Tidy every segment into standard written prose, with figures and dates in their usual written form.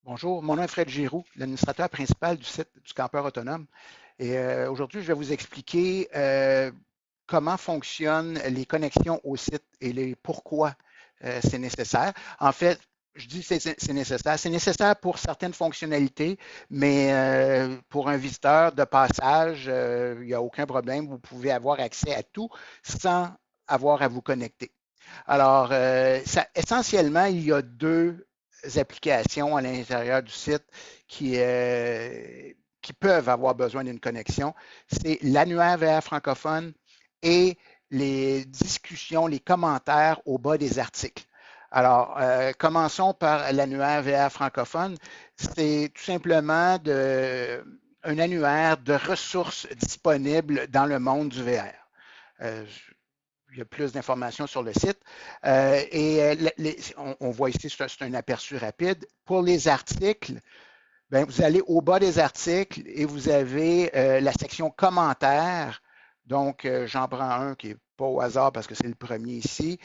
Bonjour, mon nom est Fred Giroux, l'administrateur principal du site du campeur autonome. Et aujourd'hui, je vais vous expliquer comment fonctionnent les connexions au site et les pourquoi c'est nécessaire. En fait, je dis que c'est nécessaire. C'est nécessaire pour certaines fonctionnalités, mais pour un visiteur de passage, il n'y a aucun problème. Vous pouvez avoir accès à tout sans avoir à vous connecter. Alors, essentiellement, il y a deux applications à l'intérieur du site qui peuvent avoir besoin d'une connexion. C'est l'annuaire VR francophone et les discussions, les commentaires au bas des articles. Alors, commençons par l'annuaire VR francophone. C'est tout simplement un annuaire de ressources disponibles dans le monde du VR. Euh, il y a plus d'informations sur le site. On voit ici, c'est un aperçu rapide. Pour les articles, ben, vous allez au bas des articles et vous avez la section commentaires. Donc, j'en prends un qui n'est pas au hasard parce que c'est le premier ici.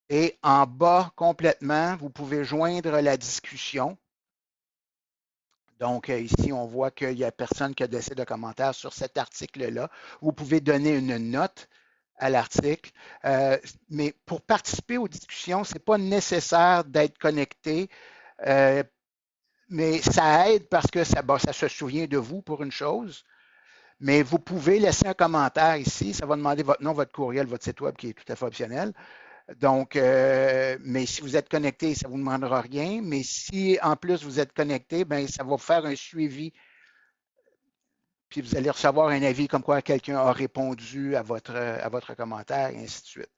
Et en bas complètement, vous pouvez joindre la discussion. Donc, ici, on voit qu'il n'y a personne qui a laissé de commentaire sur cet article-là. Vous pouvez donner une note à l'article. Mais pour participer aux discussions, ce n'est pas nécessaire d'être connecté, euh, mais ça aide parce que ça se souvient de vous pour une chose. Mais vous pouvez laisser un commentaire ici. Ça va demander votre nom, votre courriel, votre site web qui est tout à fait optionnel. Donc, mais si vous êtes connecté, ça ne vous demandera rien. Mais si en plus vous êtes connecté, ben, ça va vous faire un suivi puis vous allez recevoir un avis comme quoi quelqu'un a répondu à votre commentaire, et ainsi de suite.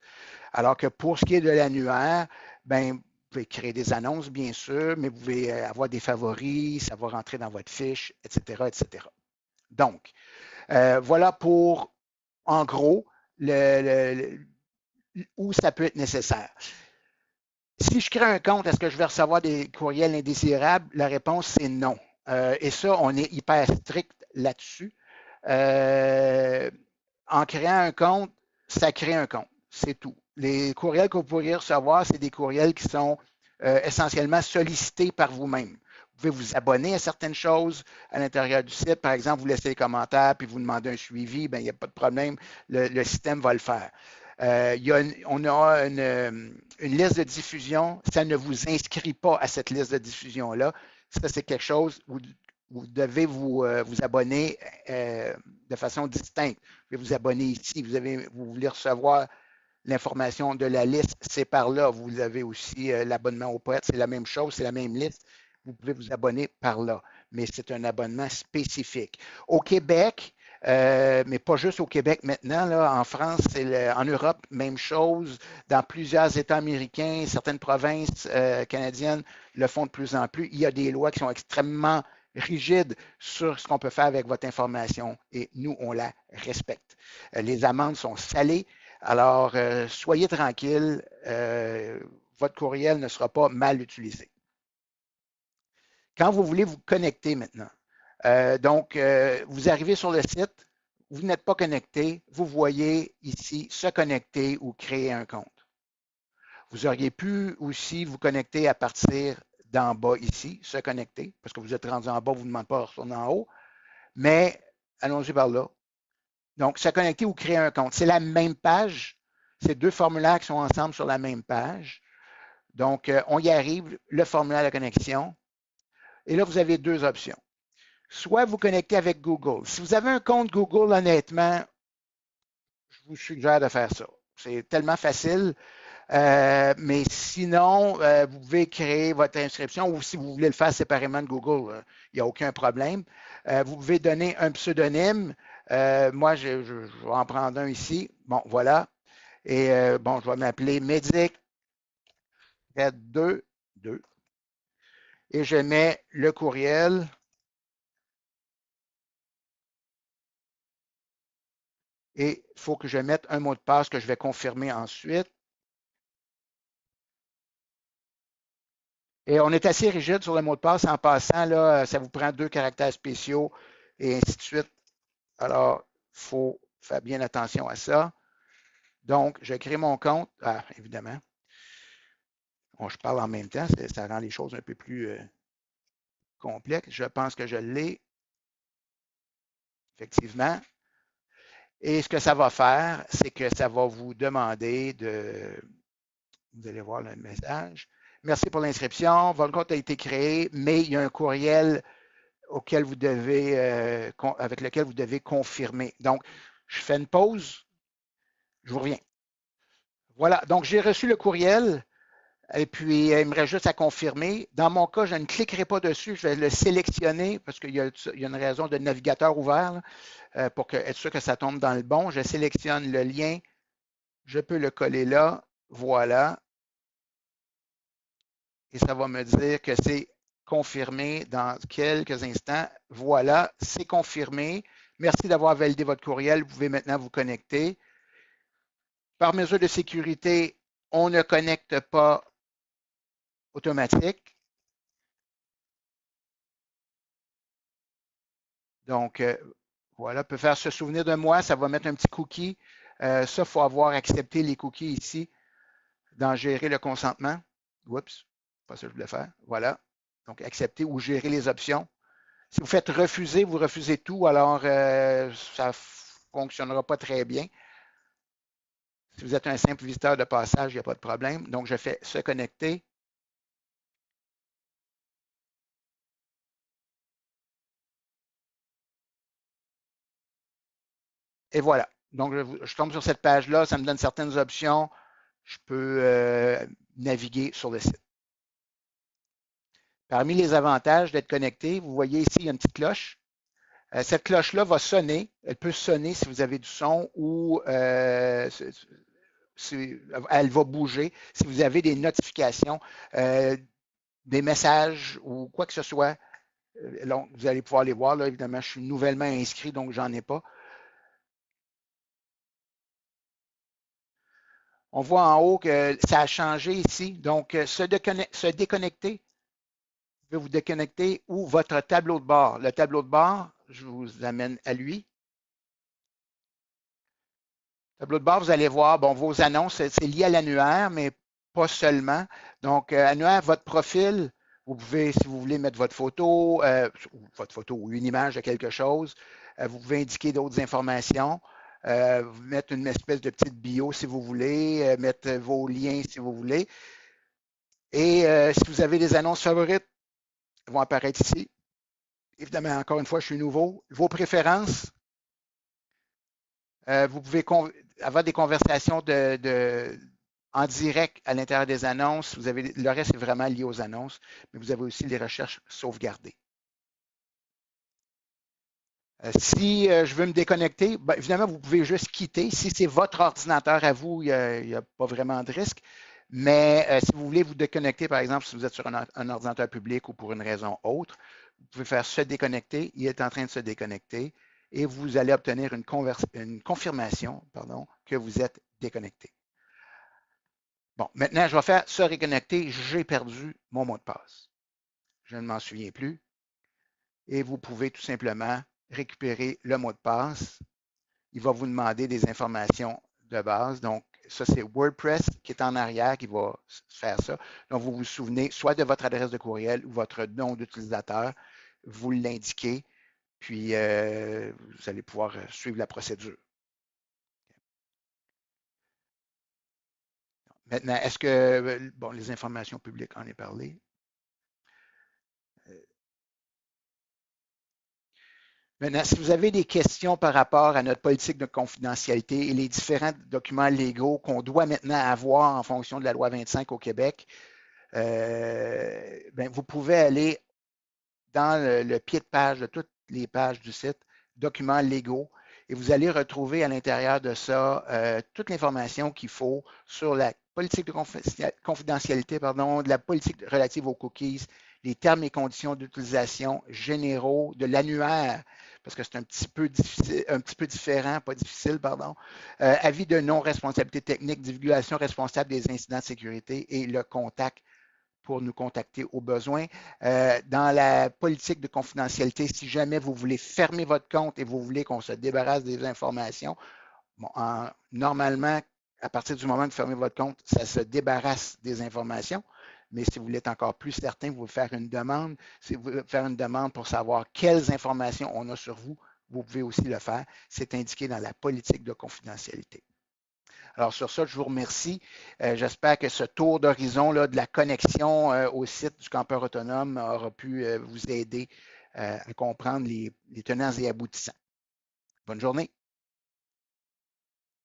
Alors que pour ce qui est de l'annuaire, ben, vous pouvez créer des annonces, bien sûr, mais vous pouvez avoir des favoris, ça va rentrer dans votre fiche, etc., etc. Donc, voilà pour, en gros, où ça peut être nécessaire. Si je crée un compte, est-ce que je vais recevoir des courriels indésirables? La réponse, c'est non. Et ça, on est hyper strict là-dessus. Euh, En créant un compte, ça crée un compte. C'est tout. Les courriels que vous pourriez recevoir, c'est des courriels qui sont essentiellement sollicités par vous-même. Vous pouvez vous abonner à certaines choses à l'intérieur du site. Par exemple, vous laissez des commentaires puis vous demandez un suivi, bien, il n'y a pas de problème, le système va le faire. On a une liste de diffusion. Ça ne vous inscrit pas à cette liste de diffusion-là. Ça, c'est quelque chose où vous devez vous abonner de façon distincte. Vous pouvez vous abonner ici. Vous voulez recevoir l'information de la liste, c'est par là. Vous avez aussi l'abonnement au poète, c'est la même chose, c'est la même liste. Vous pouvez vous abonner par là, mais c'est un abonnement spécifique. Au Québec, mais pas juste au Québec maintenant, là, en France, en Europe, même chose. Dans plusieurs États américains, certaines provinces canadiennes le font de plus en plus. Il y a des lois qui sont extrêmement rigides sur ce qu'on peut faire avec votre information et nous, on la respecte. Les amendes sont salées. Alors, soyez tranquille, votre courriel ne sera pas mal utilisé. Quand vous voulez vous connecter maintenant, donc, vous arrivez sur le site, vous n'êtes pas connecté, vous voyez ici se connecter ou créer un compte. Vous auriez pu aussi vous connecter à partir d'en bas ici, se connecter, parce que vous êtes rendu en bas, vous ne demandez pas de retourner en haut, mais allons-y par là. Donc, se connecter ou créer un compte. C'est la même page. C'est deux formulaires qui sont ensemble sur la même page. Donc, on y arrive, le formulaire de connexion. Et là, vous avez deux options. Soit vous connectez avec Google. Si vous avez un compte Google, honnêtement, je vous suggère de faire ça. C'est tellement facile. Mais sinon, vous pouvez créer votre inscription ou si vous voulez le faire séparément de Google, il n'y a aucun problème. Vous pouvez donner un pseudonyme. Moi, je vais en prendre un ici. Bon, voilà. Et bon, je vais m'appeler Medic 2, 2. Et je mets le courriel. Et il faut que je mette un mot de passe que je vais confirmer ensuite. Et on est assez rigide sur le mot de passe. En passant, là, ça vous prend deux caractères spéciaux et ainsi de suite. Alors, il faut faire bien attention à ça. Donc, je crée mon compte. Ah, évidemment. Bon, je parle en même temps, ça rend les choses un peu plus complexes. Je pense que je l'ai, effectivement. Et ce que ça va faire, c'est que ça va vous demander de, vous allez voir le message. Merci pour l'inscription. Votre compte a été créé, mais il y a un courriel auquel vous devez, avec lequel vous devez confirmer. Donc, je fais une pause, je vous reviens. Voilà, donc j'ai reçu le courriel et puis il me reste juste à confirmer. Dans mon cas, je ne cliquerai pas dessus, je vais le sélectionner parce qu'il y a une raison de navigateur ouvert là, pour être sûr que ça tombe dans le bon. Je sélectionne le lien, je peux le coller là, voilà, et ça va me dire que c'est confirmé dans quelques instants. Voilà, c'est confirmé. Merci d'avoir validé votre courriel. Vous pouvez maintenant vous connecter. Par mesure de sécurité, on ne connecte pas automatique. Donc, voilà, peut faire se souvenir de moi. Ça va mettre un petit cookie. Ça, il faut avoir accepté les cookies ici dans gérer le consentement. Oups, pas ça que je voulais faire. Voilà. Donc, accepter ou gérer les options. Si vous faites refuser, vous refusez tout, alors ça ne fonctionnera pas très bien. Si vous êtes un simple visiteur de passage, il n'y a pas de problème. Donc, je fais se connecter. Et voilà. Donc, je tombe sur cette page-là, ça me donne certaines options. Je peux naviguer sur le site. Parmi les avantages d'être connecté, vous voyez ici, il y a une petite cloche. Cette cloche-là va sonner. Elle peut sonner si vous avez du son ou elle va bouger si vous avez des notifications, des messages ou quoi que ce soit. Donc, vous allez pouvoir les voir. Là, évidemment, je suis nouvellement inscrit, donc j'en ai pas. On voit en haut que ça a changé ici. Donc, se déconnecter, vous pouvez vous déconnecter ou votre tableau de bord. Le tableau de bord, je vous amène à lui. Tableau de bord, vous allez voir, bon, vos annonces, c'est lié à l'annuaire, mais pas seulement. Donc, annuaire, votre profil, vous pouvez, si vous voulez mettre votre photo ou une image de quelque chose, vous pouvez indiquer d'autres informations, mettre une espèce de petite bio si vous voulez, mettre vos liens si vous voulez. Et si vous avez des annonces favorites, elles vont apparaître ici. Évidemment, encore une fois, je suis nouveau. Vos préférences, vous pouvez avoir des conversations en direct à l'intérieur des annonces. Le reste est vraiment lié aux annonces, mais vous avez aussi les recherches sauvegardées. Si je veux me déconnecter, bien, évidemment, vous pouvez juste quitter. Si c'est votre ordinateur à vous, il n'y a, pas vraiment de risque. Mais si vous voulez vous déconnecter, par exemple, si vous êtes sur un ordinateur public ou pour une raison autre, vous pouvez faire se déconnecter. Il est en train de se déconnecter et vous allez obtenir une confirmation que vous êtes déconnecté. Bon, maintenant, je vais faire se reconnecter. J'ai perdu mon mot de passe. Je ne m'en souviens plus. Et vous pouvez tout simplement récupérer le mot de passe. Il va vous demander des informations de base. Donc, ça, c'est WordPress qui est en arrière qui va faire ça. Donc, vous vous souvenez soit de votre adresse de courriel ou votre nom d'utilisateur. Vous l'indiquez, puis vous allez pouvoir suivre la procédure. Maintenant, est-ce que, bon, les informations publiques, en est parlé. Maintenant, si vous avez des questions par rapport à notre politique de confidentialité et les différents documents légaux qu'on doit maintenant avoir en fonction de la loi 25 au Québec, ben, vous pouvez aller dans le pied de page de toutes les pages du site, documents légaux, et vous allez retrouver à l'intérieur de ça toute l'information qu'il faut sur la politique de confidentialité, de la politique relative aux cookies, les termes et conditions d'utilisation généraux de l'annuaire, parce que c'est un petit peu difficile, un petit peu différent, pas difficile, pardon. Avis de non-responsabilité technique, divulgation responsable des incidents de sécurité et le contact pour nous contacter au besoin. Dans la politique de confidentialité, si jamais vous voulez fermer votre compte et vous voulez qu'on se débarrasse des informations, bon, normalement, à partir du moment que vous fermez votre compte, ça se débarrasse des informations. mais si vous voulez être encore plus certain, vous voulez faire une demande. Si vous voulez faire une demande pour savoir quelles informations on a sur vous, vous pouvez aussi le faire. C'est indiqué dans la politique de confidentialité. Alors, sur ça, je vous remercie. J'espère que ce tour d'horizon de la connexion au site du campeur autonome aura pu vous aider à comprendre les tenants et aboutissants. Bonne journée.